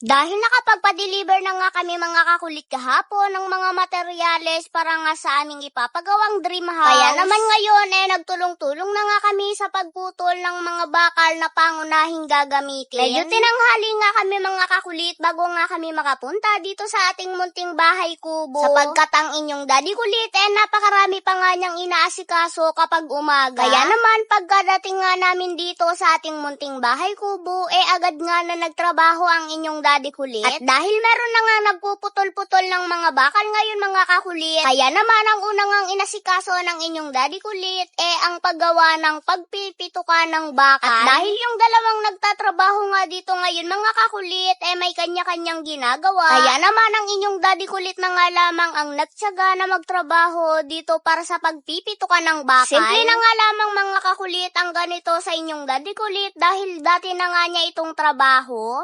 Dahil nakapagpa-deliver na nga kami mga kakulit kahapon ng mga materyales para nga sa aming ipapagawang dream house. Kaya naman ngayon nagtulong-tulong na nga kami sa pagputol ng mga bakal na pangunahing gagamitin. Medyo tinanghali nga kami mga kakulit bago nga kami makapunta dito sa ating munting bahay kubo. Sapagkat ang inyong daddy kulit napakarami pa nga niyang inaasikaso kapag umaga. Kaya naman pagkadating nga namin dito sa ating munting bahay kubo, agad nga na nagtrabaho ang inyong daddy kulit. At dahil meron na nga nagpuputol-putol ng mga bakal ngayon mga kakulit, kaya naman ang unang ang inasikaso ng inyong daddy kulit ang paggawa ng pagpipituka ng bakal. At dahil yung dalawang nagtatrabaho nga dito ngayon mga kakulit, may kanya-kanyang ginagawa. Kaya naman ang inyong daddy kulit na nga lamang ang nagtsaga na magtrabaho dito para sa pagpipituka ng bakal. Simple na nga lamang mga kakulit ang ganito sa inyong daddy kulit dahil dati na nga niya itong trabaho.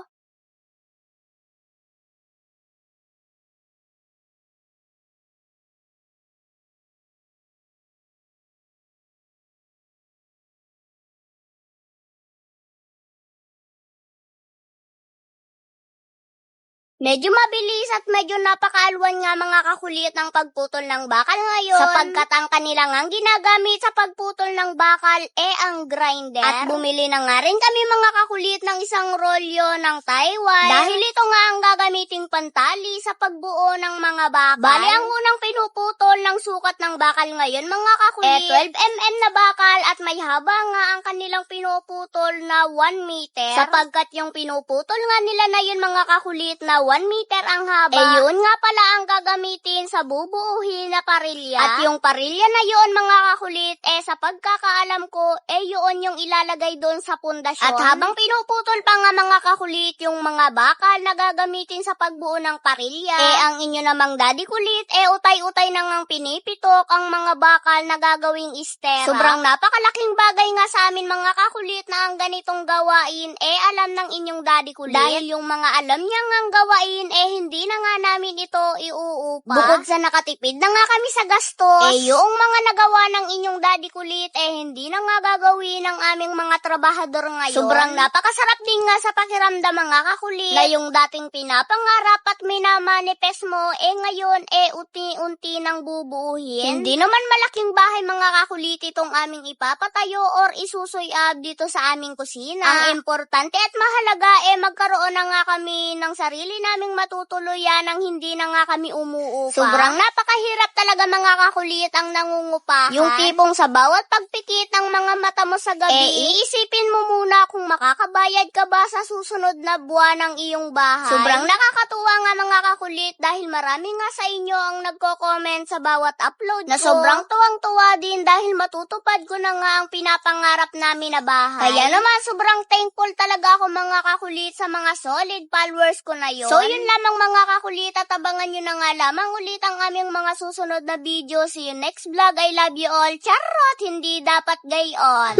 Medyo mabilis at medyo napakaalwan nga mga kakulit ng pagputol ng bakal ngayon. Sapagkat ang kanilang ang ginagamit sa pagputol ng bakal ang grinder. At bumili na nga rin kami mga kakulit ng isang rolyo ng Taiwan. Dahil ito nga ang gagamiting pantali sa pagbuo ng mga bakal. Bali ang unang pinuputol ng sukat ng bakal ngayon mga kakulit 12mm na bakal at may haba nga ang kanilang pinuputol na 1 meter. Sapagkat yung pinuputol nga nila na yun mga kakulit na 1 meter ang haba. Yun nga pala ang gagamitin sa bubuuhin na parilya. At yung parilya na yun mga kakulit, sa pagkakaalam ko, yun yung ilalagay doon sa pundasyon. At habang pinuputol pa nga mga kakulit yung mga bakal na gagamitin sa pagbuo ng parilya, ang inyo namang daddy kulit, utay-utay na ngang pinipitok ang mga bakal na gagawing istera. Sobrang napakalaking bagay nga sa amin mga kakulit na ang ganitong gawain, alam ng inyong daddy kulit. Dahil yung mga alam niya ngang gawain, hindi na nga namin ito iuupa. Bukod sa nakatipid na nga kami sa gastos, yung mga nagawa ng inyong daddy kulit, hindi na nga gagawin ng aming mga trabahador ngayon. Sobrang napakasarap din nga sa pakiramdam mga kakulit, na yung dating pinapangarap at minamanifest mo, ngayon, unti-unti nang bubuuhin. Hindi naman malaking bahay mga kakulit itong aming ipapatayo or isusoy-ab dito sa aming kusina. Ang importante at mahalaga, magkaroon na nga kami ng sarili naming matutuluyan nang hindi na nga kami umuupa. Sobrang napakahirap talaga mga kakulit ang nangungupahan. Yung tipong sa bawat pagpikit ng mga mata mo sa gabi, iisipin mo muna kung makakabayad ka ba sa susunod na buwan ng iyong bahay. Sobrang nakakatuwa nga mga kakulit dahil marami nga sa inyo ang nagko-comment sa bawat upload ko. Na sobrang tuwang-tuwa din dahil matutupad ko na nga ang pinapangarap namin na bahay. Kaya naman sobrang thankful talaga ako mga kakulit sa mga solid followers ko na yun. So yun lamang mga kakulit at abangan nyo na nga lamang ulit ang aming mga susunod na video. See you next vlog. I love you all. Charot! Hindi dapat gayon.